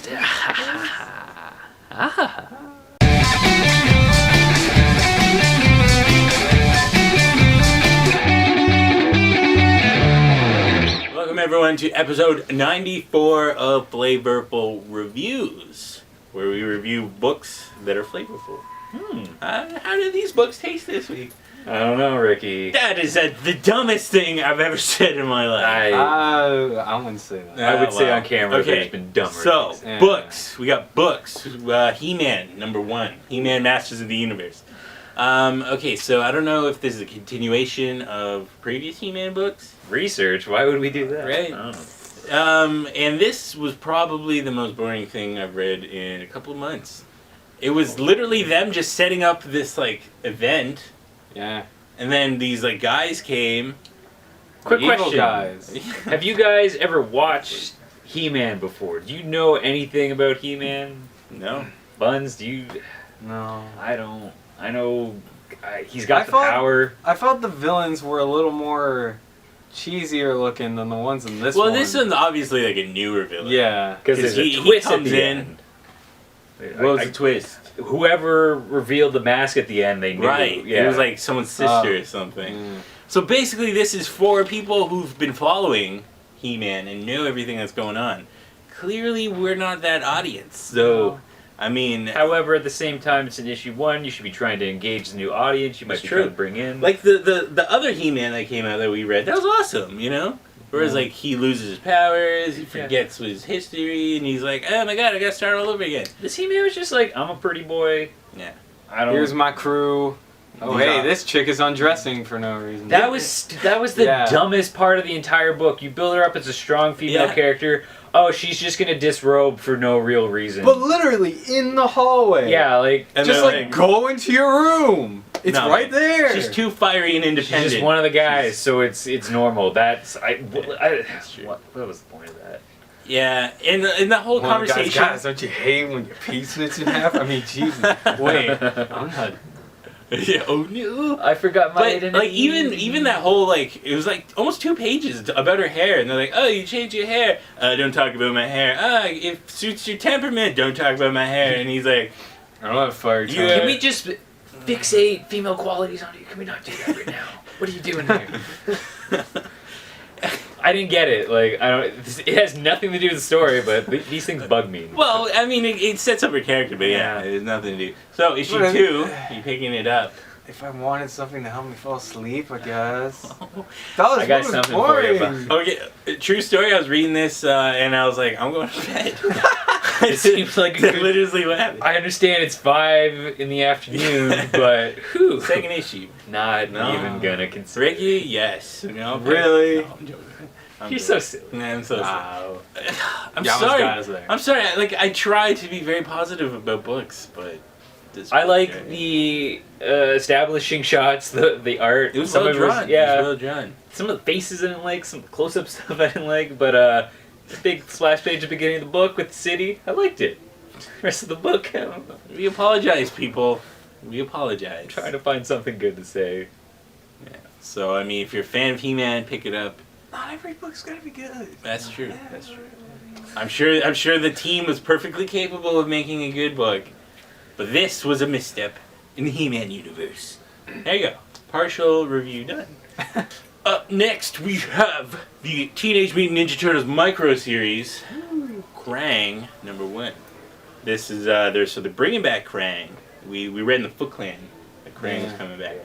host. Welcome everyone to episode 94 of Flavourful Reviews, where we review books that are flavorful. How did these books taste this week? I don't know, Ricky. That is the dumbest thing I've ever said in my life. I wouldn't say that. I would say on camera there's been dumber So, things. Yeah. books. We got books. He-Man, number 1. He-Man Masters of the Universe. Okay, so I don't know if this is a continuation of previous He-Man books. Research? Why would we do that? Right. I don't know. And this was probably the most boring thing I've read in a couple of months. It was literally them just setting up this, like, event, Yeah. and then these, like, guys came. Quick Evil question. guys. Have you guys ever watched He-Man before? Do you know anything about He-Man? No. Buns, do you... No. I don't. I know he's got I the thought- power. I felt the villains were a little more cheesier looking than the ones in this one. Well, this one's obviously, like, a newer villain. Yeah. Because there's he a twist comes at the in. end. What was the twist? Whoever revealed the mask at the end, they knew. Right. Yeah. It was like someone's sister or something. Mm. So basically, this is for people who've been following He-Man and know everything that's going on. Clearly, we're not that audience. So, I mean... However, at the same time, it's in issue 1. You should be trying to engage the new audience. You might That's be true. trying to bring in... Like, the other He-Man that came out that we read, that was awesome, you know? Whereas, like, he loses his powers, he forgets his history, and he's like, oh my god, I gotta start all over again. This He-Man was just like, I'm a pretty boy. Yeah. I don't... Here's my crew. Oh, Yeah. hey, this chick is undressing for no reason. That was the Yeah. dumbest part of the entire book. You build her up as a strong female Yeah. character. Oh, she's just gonna disrobe for no real reason. But literally in the hallway. yeah, like And Just then, like go into your room. It's No, right there. She's too fiery and she's independent. just one of the guys, so it's normal. That's That's true. what was the point of that? Yeah, in the whole Well, conversation... Guys, don't you hate when your piece splits in half? I mean, Jesus. Wait, I'm not. Yeah, oh no. I forgot my But identity. like even that whole like it was like almost 2 pages about her hair, and they're like, oh, you changed your hair. Don't talk about my hair. It suits your temperament. Don't talk about my hair. And he's like, I don't have fire time. Yeah. Can we just fixate female qualities on you? Can we not do that right now? What are you doing here? I didn't get it. Like I don't. It has nothing to do with the story, but these things bug me. well, I mean, it sets up her character, but yeah, Yeah. it has nothing to do. So issue But I- 2, you picking it up. If I wanted something to help me fall asleep, I guess. That was I got what was something for you, boring. Okay, true story. I was reading this and I was like, I'm going to bed. It seems like a That's good- literally what happened. I understand it's 5 in the afternoon, but whew, Second issue. not No. even gonna consider. Ricky, yes. No, Really? No, I'm joking. I'm You're joking. so silly. Nah, I'm so sorry. Wow. I'm Yeah, I almost sorry. got us there. I'm sorry. I try to be very positive about books, but this I book, like the establishing shots, the art. It was some well of it was- drawn. yeah, It was well drawn. some of the faces I didn't like, some of the close-up stuff I didn't like, but the big splash page at the beginning of the book with the city, I liked it. The rest of the book, I'm We apologize, people. We apologize. trying to find something good to say. Yeah. So I mean, if you're a fan of He-Man, pick it up. Not every book's gotta be good. That's true. That's true. I'm sure the team was perfectly capable of making a good book, but this was a misstep in the He-Man universe. There you go. Partial review done. Up next, we have the Teenage Mutant Ninja Turtles micro series, Krang #1. This is so they're bringing back Krang. We read in the Foot Clan that Krang was Yeah. coming back,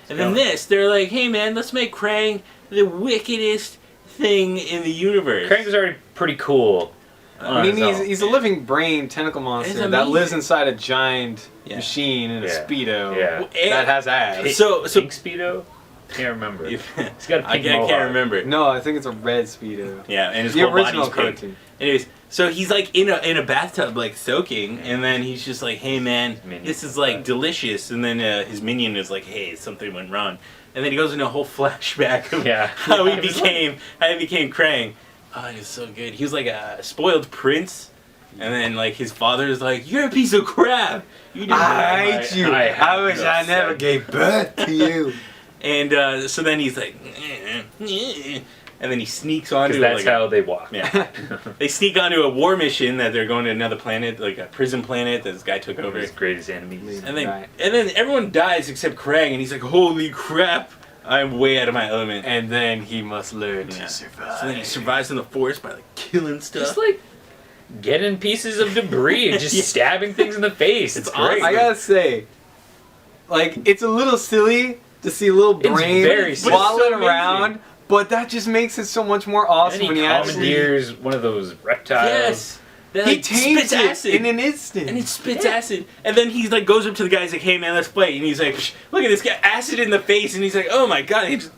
and then they're like, hey man, let's make Krang the wickedest thing in the universe. Crank was already pretty cool. I mean, on his own. he's a living brain tentacle monster that amazing. lives inside a giant Yeah. machine in a Yeah. Speedo Yeah. that has abs. So Pink Speedo? Can't remember. He's got a I pink can't mohawk. remember. No, I think it's a red Speedo. Yeah, and his The whole original body's pink. cartoon. Anyways, so he's like in a bathtub, like soaking, and then he's just like, "Hey man, Minion. this is like delicious." And then his minion is like, "Hey, something went wrong." And then he goes into a whole flashback of Yeah. how he became Krang. Oh, it was so good. He was like a spoiled prince, and then like his father is like, "You're a piece of crap. You didn't." I hate you. I wish I upset. never gave birth to you. And so then he's like, and then he sneaks onto Because that's how they walk. Yeah. They sneak onto a war mission that they're going to another planet, like a prison planet that this guy took over. His greatest enemies. And then, Right. and then everyone dies except Krang, and he's like, holy crap, I'm way out of my element. And then he must learn Yeah. to survive. So then he survives in the forest by like killing stuff. Just like getting pieces of debris and just Yeah. stabbing things in the face. It's great. awesome. I gotta say, like, it's a little silly to see little It's brain very silly. waddling But it's so around, but that just makes it so much more And awesome then when he he actually... commandeers one of those reptiles. Yes. That, He like, tames spits it acid. in an instant. And it spits acid. And then he's like, goes up to the guy, he's like, hey man, let's play. And he's like, look at this guy, acid in the face. And he's like, oh my god. And he just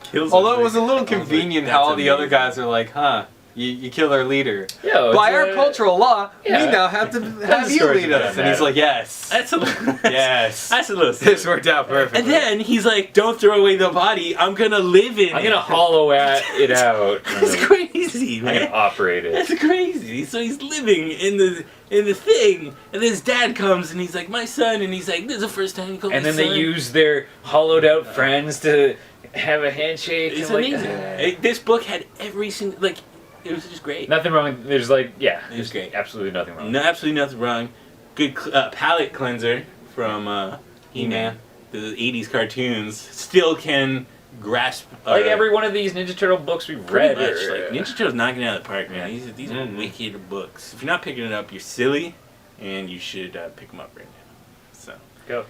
kills him. Although it was a little I was like, convenient that's how all the other amazing. guys are like, huh, you killed our leader. Yo, By it's our a- cultural law, yeah. we now have to have the you stories lead about us. And that. he's like, yes. That's a little, Yes. That's a little This silly. worked out perfectly. And then he's like, don't throw away the body. I'm gonna live in it. I'm gonna hollow it out. That's crazy, I'm man. gonna operate it. That's crazy. So he's living in the thing, and then his dad comes and he's like, my son, and he's like, this is the first time you call And me then son. they use their hollowed out friends to have a handshake. It's and like, amazing. This book had every single, like, it was just great. nothing wrong. There's like, yeah, It was there's great. absolutely nothing wrong. No, absolutely nothing wrong. Good palate cleanser from He-Man. The 80s cartoons still can grasp. Like every one of these Ninja Turtle books we've read. pretty much, are- like Ninja Turtles knocking it out of the park, man. These are Mhm. wicked books. If you're not picking it up, you're silly, and you should pick them up right now. So Go.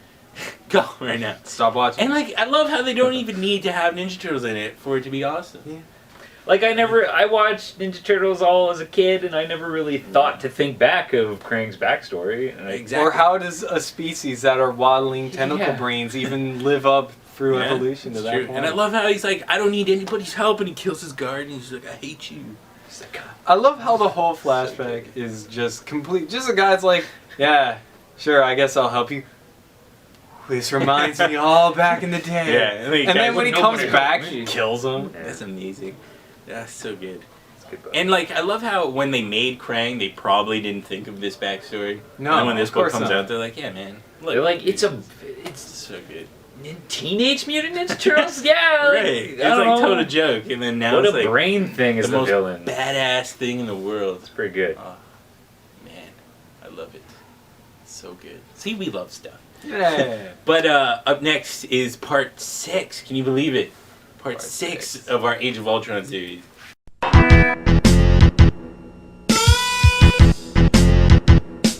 go right now. Stop watching. And like, I love how they don't even need to have Ninja Turtles in it for it to be awesome. Yeah. Like I watched Ninja Turtles all as a kid, and I never really thought to think back of Krang's backstory. And Exactly. Or how does a species that are waddling tentacle Yeah. brains even live up through Yeah, evolution to it's that true. point? And I love how he's like, I don't need anybody's help, and he kills his guard, and he's like, I hate you. I love how the whole flashback is just complete. Just a guy's like, yeah, sure, I guess I'll help you. This reminds me all back in the day. Yeah, And then when he comes nobody back, helped me. he kills him. That's amazing. That's so good. It's a good book. And like, I love how when they made Krang, they probably didn't think of this backstory. No, and when this of book course comes not. out, they're like, yeah, man. Look, They're like, it's it's so good. Teenage Mutant Ninja Turtles. Yeah, Right. like, It's I don't like know. total joke, and then now What it's a like brain thing is the the most villain. badass thing in the world. It's pretty good. Oh, man, I love it. It's so good. See, we love stuff. Yeah. But up next is part 6. Can you believe it? Part 6 6. of our Age of Ultron series.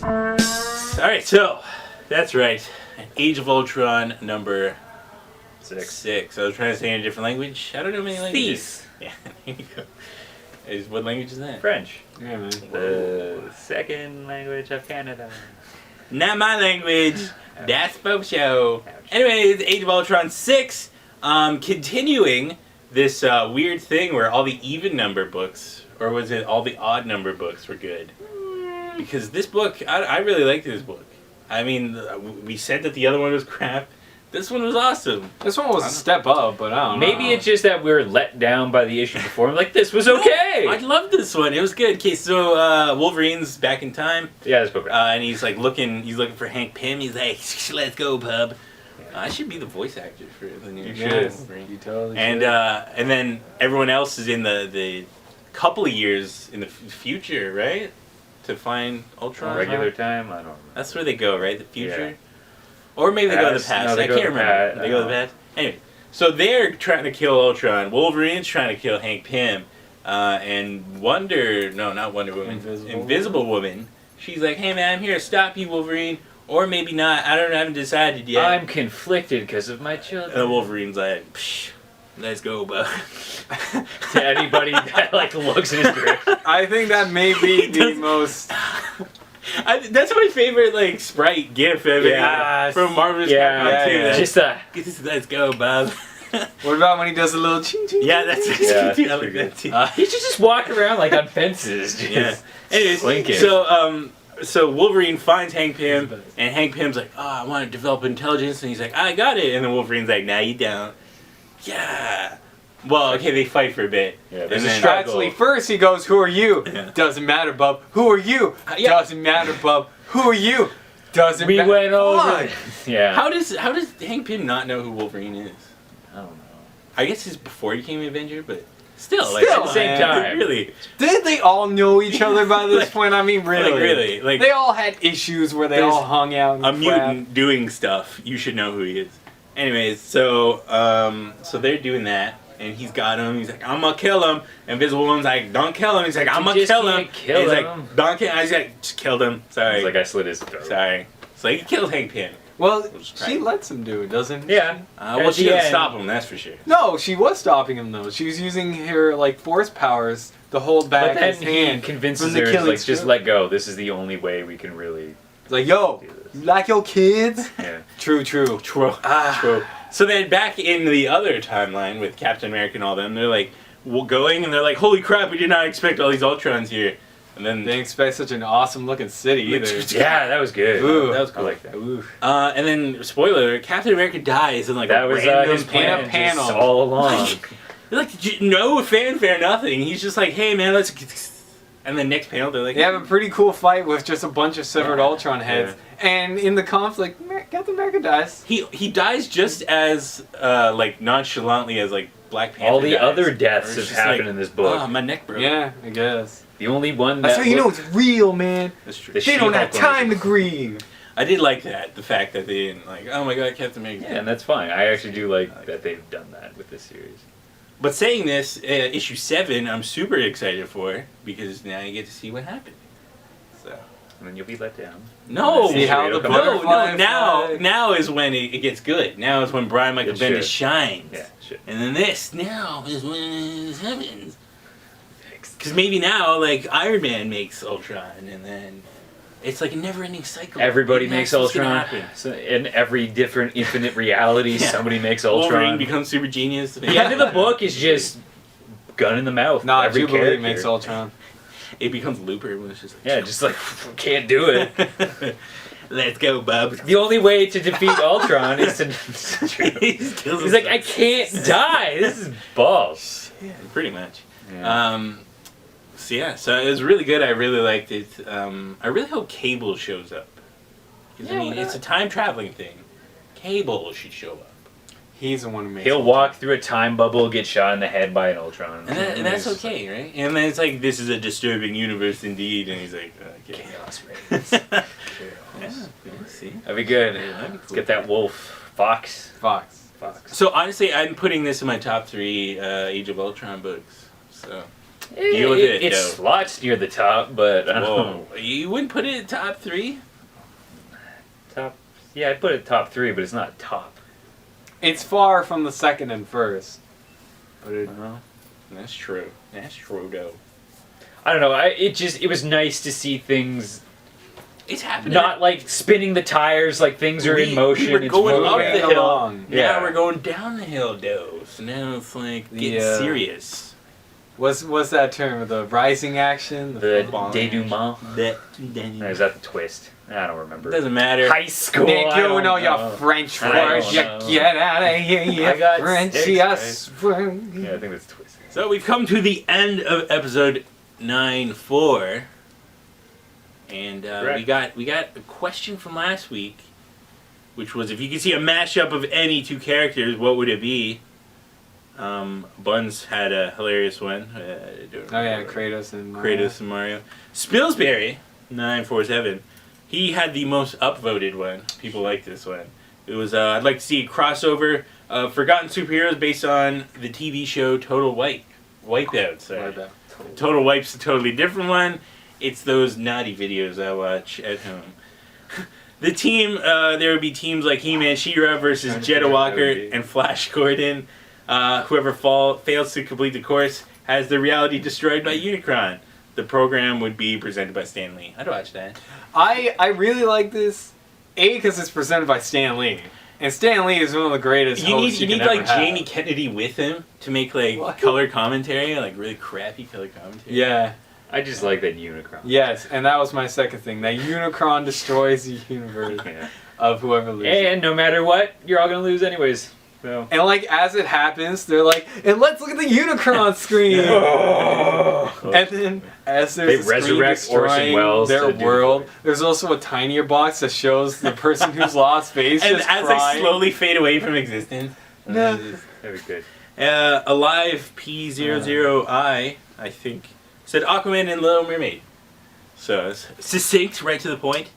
Alright, so that's right. Age of Ultron number 6. I was trying to say in a different language. I don't know many languages. Thief. Yeah, there you go. What language is that? French. Yeah, man. The second language of Canada. Not my language. That's Bob Show. Anyway, it's Age of Ultron 6. Continuing this weird thing where all the even number books, or was it all the odd number books were good? Because this book, I really liked this book. I mean, we said that the other one was crap. This one was awesome. This one was a step up, but I don't know. Maybe it's just that we were let down by the issue before. I'm like, this was okay. I loved this one. It was good. Okay, so Wolverine's back in time. Yeah, this book. And he's like looking for Hank Pym. He's like, let's go, pub. I should be the voice actor for the new You show. should. Wolverine. You totally And should. and then everyone else is in the couple of years in the future, right? To find Ultron. Regular time. I don't know. That's where they go, right? The future. Yeah. Or maybe they go to the Past? past. No, they I go can't to the remember. past. They go to the past. Anyway, so they're trying to kill Ultron. Wolverine's trying to kill Hank Pym. And not Wonder Woman. Invisible Woman. She's like, hey man, I'm here to stop you, Wolverine. Or maybe not. I haven't decided yet. I'm conflicted because of my And children. then Wolverine's like, psh, let's go, bud. To anybody that like looks in his direction. I think that may be the does- most... That's my favorite like sprite GIF ever Yes. from Marvel's Yeah, Capcom 2. yeah. Just Let's go, bub. What about when he does a little ching ching? Yeah, that's Yeah, I like pretty that too. he should just walk around like on fences. Just Yeah. Anyways, slinking. so Wolverine finds Hank Pym, and Hank Pym's like, oh, I want to develop intelligence, and he's like, I got it, and then Wolverine's like, nah, you don't. Yeah. Well, okay, they fight for a bit. Yeah, and there's a then, struggle. Actually, first he goes, who are you? Yeah. Doesn't matter, bub. Who are you? Yeah. Doesn't matter, bub. Who are you? Doesn't we matter. went over. Yeah. how does Hank Pym not know who Wolverine is? I don't know. I guess it's before he became an Avenger, but still, Still, at the same time. really. Did they all know each other by this point? I mean, really? Like They all had issues where they all hung out and a crap. mutant doing stuff. You should know who he is. Anyways, so they're doing that, and he's got him. He's like, I'm gonna kill him. Invisible Woman's like, don't kill him. He's like, I'm gonna kill him. Kill and he's him. like, don't kill him. He's like, just killed him. Sorry. It's like I slit his throat. Sorry. So he killed Hank Pym. Well, Just she right. lets him do it, doesn't Yeah. Well, At she the didn't end- stop him, that's for sure. No, she was stopping him though. She was using her like force powers to hold back But then his he hand. convinces from the her, killing like, just stroke. let go. This is the only way we can really It's like, yo, do this. you like your kids? Yeah. True. True. True. So then back in the other timeline with Captain America and all them, they're like going and they're like, holy crap, we did not expect all these Ultrons here. And then They didn't expect such an awesome looking city either. Yeah, that was good. Ooh. That was cool. I like that. Ooh. and then spoiler alert, Captain America dies in like That a was random his plan in a panel. just all along. like no fanfare, nothing. He's just like, hey man, let's. And then next panel, they're like, They have a pretty cool fight with just a bunch of severed Yeah. Ultron heads. And in the conflict, Captain America dies. he dies just as like nonchalantly as like Black Panther. All the dies. other Where deaths it's have just happened like, in this book. Oh, my neck broke. Yeah, I guess. The only one That's that how you know looked- it's real, man. That's true. The They don't have She-Hulk one time to was- grieve. I did like that, the fact that they didn't like, oh my god, Captain America. Yeah, and that's fine. I actually do like that they've done that with this series. But saying this, issue 7, I'm super excited for because now you get to see what happened. So And then you'll be let down. no, See how the no, butterfly now fly- now is when it gets good. Now is when Brian Michael It Bendis should. shines. Yeah, shit. And then this now is when it happens. Because maybe now, like, Iron Man makes Ultron, and then it's like a never-ending cycle. Everybody Maybe makes that's what's gonna Ultron. happen. So in every different infinite reality, Yeah. somebody makes Wolverine Ultron. becomes super genius. The end of the book is just gun in the mouth. Nah, every Jubilee character. makes Ultron. It becomes Looper when it's just like, Yeah, just like can't do it. let's go, bub. The only way to defeat Ultron is to. He kills He's like, I himself. can't die. This is balls. Yeah, pretty much. Yeah. So it was really good. I really liked it. I really hope Cable shows up. 'Cause, Yeah, I mean, why it's a not? time traveling thing. Cable should show up. He's the one who makes He'll Ultron. walk through a time bubble, get shot in the head by an Ultron. And that's okay, right? And then it's like, this is a disturbing universe indeed. And he's like, okay. Chaos reigns. Yeah, Chaos. we'll see. That'd be good. Yeah, that'd be Let's cool. get that wolf. Fox. Fox. So honestly, I'm putting this in my top 3 Age of Ultron books. So, Deal Deal with it, It though. slots near the top, but I don't know. whoa. You wouldn't put it in top 3? Top. Yeah, I'd put it top 3, but it's not top. It's far from the second and first. But it, That's true. That's true, though. I don't know. It was nice to see things It's happening. not like spinning the tires, like things are in motion. We were it's going moving. up moving the hill. along. Now Yeah. we're going down the hill, though. So now it's like getting The, serious. what's that term? The rising action? The football denouement. That Or is that the twist? I don't remember. doesn't matter. High school. Nick, I you don't know your know. French I don't words. You know. get out of here, you I got Frenchy, 6, I right? swear. Yeah, I think that's twist. So we've come to the end of episode 9-4. And Correct. we got a question from last week, which was if you could see a mashup of any 2 characters, what would it be? Buns had a hilarious one. Oh yeah, Kratos and Kratos and Mario. Spillsbury 947. He had the most upvoted one. People like this one. It was I'd like to see a crossover of forgotten superheroes based on the TV show Total Wipeout. Sorry. Wipeout. Total Wipe's a totally different one. It's those naughty videos I watch at home. The team, there would be teams like He-Man, She-Ra versus Jetta Walker and Flash Gordon. Whoever fails to complete the course has their reality destroyed by Unicron. The program would be presented by Stan Lee. I'd watch that. I really like this. Because it's presented by Stan Lee. And Stan Lee is one of the greatest hosts You you need can like ever have. Jamie Kennedy with him to make like What? color commentary, like really crappy color commentary. Yeah. I just like that Unicron. Yes, and that was my second thing. That Unicron destroys the universe Yeah. of whoever loses. And no matter what, you're all gonna lose anyways. So. And like as it happens, they're like, and let's look at the Unicron screen. And then as They there's a screen resurrect Orson destroying Welles their to do world, the- there's also a tinier box that shows the person who's lost face And just as crying. they slowly fade away from existence. No. That'd be good. Alive P00I, I think, said Aquaman and Little Mermaid. So it's succinct, right to the point.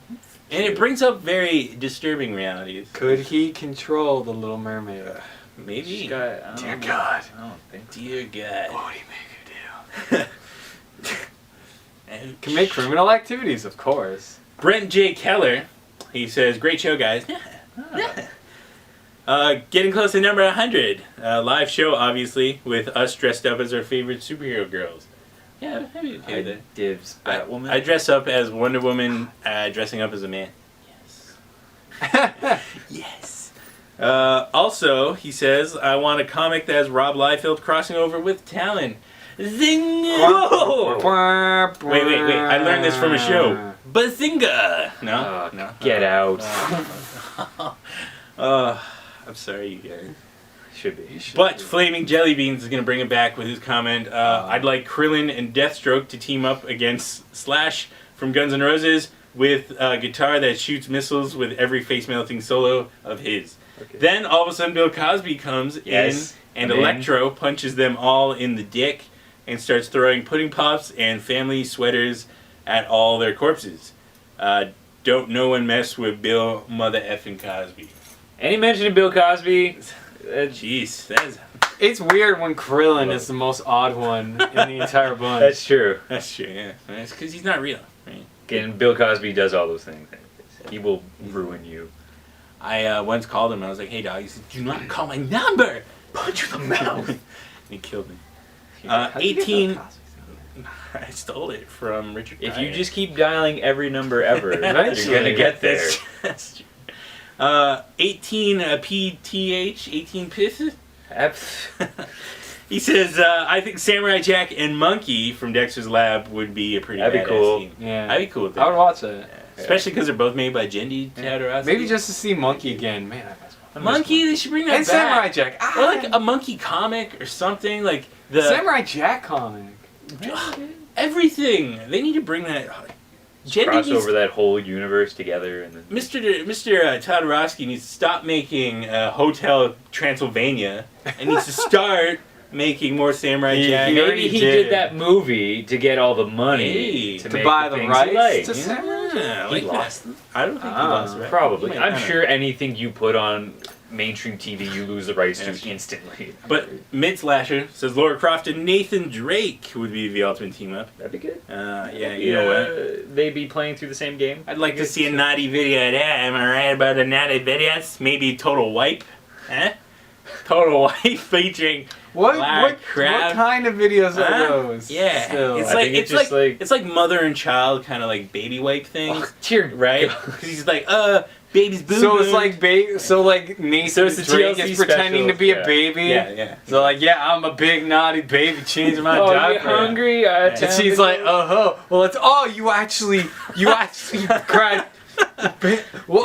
And it brings up very disturbing realities. Could he control the Little Mermaid? Maybe. Dear God. I don't think so. Dear God. What would he make her do? Ouch. Can make criminal activities, of course. Brent J. Keller, he says, great show, guys. Getting close to number 100. Live show, obviously, with us dressed up as our favorite superhero girls. Yeah, I'd be okay with that. Dibs Batwoman. I dress up as Wonder Woman, dressing up as a man. Yes. Yes. Also, he says, I want a comic that has Rob Liefeld crossing over with Talon. Zing! Whoa! Wait. I learned this from a show. Bazinga! No? No? Get out. I'm sorry, you guys. Should be. But Flaming Jellybeans is going to bring it back with his comment. I'd like Krillin and Deathstroke to team up against Slash from Guns N' Roses with a guitar that shoots missiles with every face-melting solo of his. Okay. Then all of a sudden Bill Cosby comes in and Electro punches them all in the dick and starts throwing pudding pops and family sweaters at all their corpses. Don't no one mess with Bill Mother effing Cosby. Any mention of Bill Cosby? Jeez, that is... It's weird when Krillin is the most odd one in the entire bunch. That's true. That's true, yeah. It's because he's not real, right? Again, Bill Cosby does all those things. He will ruin you. I once called him, I was like, hey dog, he said, do not call my number! Punch you in the mouth! And he killed me. 18... I stole it from Richard If Pryor. you just keep dialing every number ever, you're gonna get there. That's true. 18 PTH, 18 pisses? He says, I think Samurai Jack and Monkey from Dexter's Lab would be a pretty That'd be badass cool. team. Yeah. I'd be cool with that. I would watch that. Especially because they're both made by Jendi Todorowsky. Maybe just to see Monkey again. Man, I Monkey, they should bring that and back. Samurai Jack. Or like a Monkey comic or something. Like the Samurai Jack comic. Everything. They need to bring that. Cross over that whole universe together. And then... Mr. Todorowsky needs to stop making Hotel Transylvania and needs to start making more Samurai Jack. Maybe he did that movie to get all the money to make buy the things rights he liked. to Samurai Jack. He lost them? I don't think he lost the rights. Probably. I'm sure anything you put on mainstream TV, you lose the rights to instantly. But Mid-Slasher says Laura Croft and Nathan Drake would be the ultimate team-up. That'd be good. Yeah, you know what? They'd be playing through the same game. I'd like to see a naughty video of that. Am I right about the naughty videos? Maybe Total Wipe? Huh? Total Wipe featuring What Crab. kind of videos are those? Yeah, Still? it's like mother and child kind of like baby wipe thing, right? Because he's like, baby's boo. So it's like Nathan it's the Drake TLC is pretending to be a special, baby. Yeah. So like, yeah, I'm a big naughty baby, changing my diaper. You hungry? And she's like, well, it's you actually cried. Well,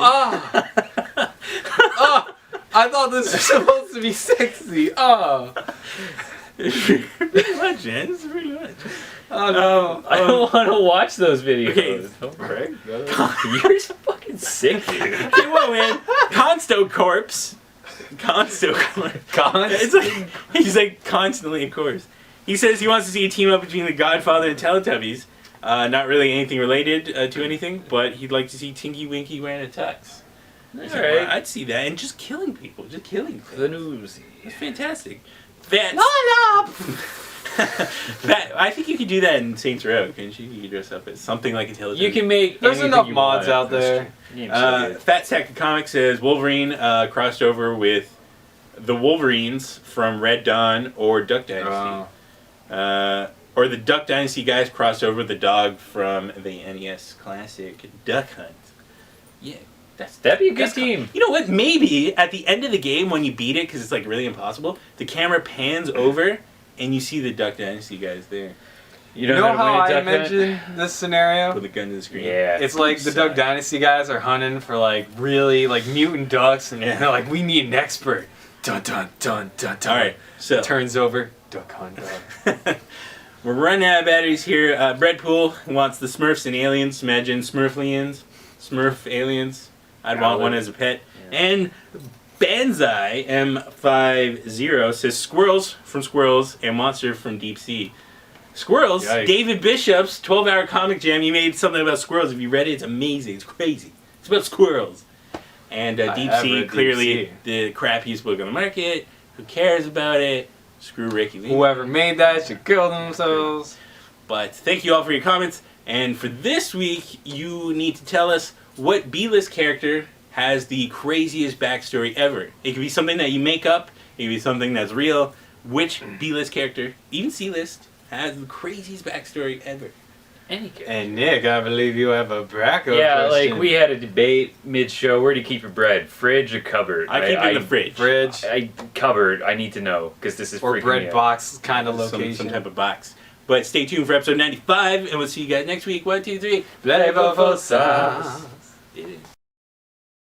I thought this was supposed to be sexy. Pretty much, man. This is pretty much. Oh no! I don't want to watch those videos. Okay. Don't Craig. You're fucking sick, dude. Hey, whoa, man. Consto Corpse. It's like he's like constantly, of course. He says he wants to see a team up between the Godfather and Teletubbies. Not really anything related to anything, but he'd like to see Tinky Winky wearing a tux. Alright. I'd see that, and just killing people, The news. It's fantastic. I think you could do that in Saints Row, couldn't you? You could dress up as something like a Teletubby. You can make. There's anything enough you mods want. out there. Fat Sack of Comics says Wolverine crossed over with the Wolverines from Red Dawn or Duck Dynasty. Or the Duck Dynasty guys crossed over with the dog from the NES classic Duck Hunt. Yeah. That'd be a good team. You know what? Maybe at the end of the game when you beat it, because it's like really impossible, the camera pans over and you see the Duck Dynasty guys there. You know how I mentioned this scenario? With a gun to the screen. Yeah. It's like the Duck Dynasty guys are hunting for like really like mutant ducks, and they're like, we need an expert. Dun dun dun dun dun. All right, so turns over Duck Hunt dog. We're running out of batteries here. Breadpool wants the Smurfs and aliens. Imagine Smurf aliens, Smurf aliens. I'd want one as a pet. Yeah. And Banzai M50 says Squirrels from Squirrels and Monster from Deep Sea. Squirrels, Yikes. David Bishop's 12-hour comic jam. You made something about squirrels. If you read it, it's amazing. It's crazy. It's about squirrels. And Deep have Sea, read Deep clearly Sea. the crappiest book on the market. Who cares about it? Screw Ricky Lee. Whoever made that should kill themselves. But thank you all for your comments. And for this week, you need to tell us what B-list character has the craziest backstory ever. It could be something that you make up. It could be something that's real. Which B-list character, even C-list, has the craziest backstory ever? Any character. And Nick, I believe you have a Bracco Yeah, question. like we had a debate mid-show. Where do you keep your bread? Fridge or cupboard? I keep it in the fridge. Fridge Cupboard. I need to know because this is or freaking me bread out. box kind of Some location. type of box. But stay tuned for episode 95, and we'll see you guys next week. 1, 2, 3. Flavorful sauce. It is.